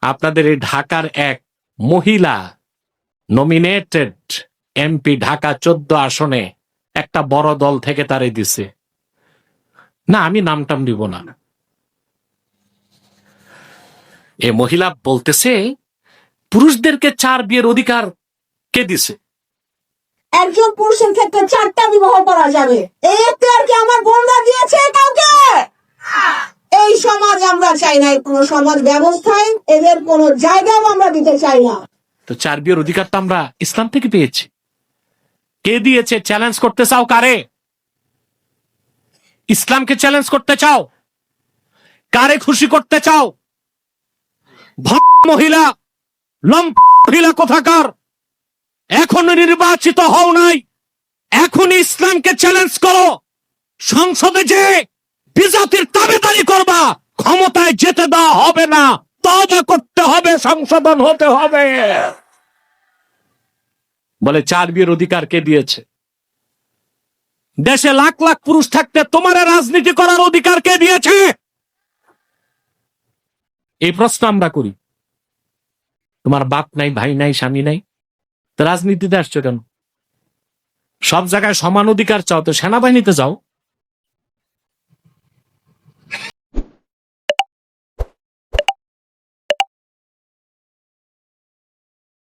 আপনাদের এই ঢাকার এক মহিলা নমিনেটেড এমপি, ঢাকা 14 আসনে একটা বড় দল থেকে তারে দিছে না, আমি নামটাম দিব না। এ মহিলা বলতেছে পুরুষদেরকে 4 বিয়ের অধিকার কে দিছে? একজন পুরুষের ক্ষেত্রে 4টা বিবাহ করা যাবে। এই এখতিয়ার কি আমার বোনরা দিয়েছে কাউকে? এই সমাজ আমরা চাই না, কোন সমাজ ব্যবস্থায় এদের কোন জায়গাও আমরা দিতে চাই না। তো 4 বিয়ের অধিকার তো আমরা ইসলাম থেকে পেয়েছি। কে দিয়েছে? চ্যালেঞ্জ করতে চাও কারে? ইসলামকে চ্যালেঞ্জ করতে চাও? কারে খুশি করতে চাও? মহিলা, লম্প মহিলা কোথাকার, এখনো নির্বাচিত হও নাই, এখনই ইসলামকে চ্যালেঞ্জ করো। সংসদে যে বিজাতির দাবিদারি করবা, ক্ষমতায় যেতে দেওয়া হবে না, তওবা করতে হবে, সংশোধন হতে হবে। বলে 4 বিয়ের অধিকার কে দিয়েছে? দেশে লাখ লাখ পুরুষ থাকতে তোমার রাজনীতি করার অধিকার কে দিয়েছে? এই প্রশ্ন আমরা করি। তোমার বাপ নাই, ভাই নাই, স্বামী নাই, তো রাজনীতিতে আসছো কেন? সব জায়গায় সমান অধিকার চাও তো সেনাবাহিনীতে যাও।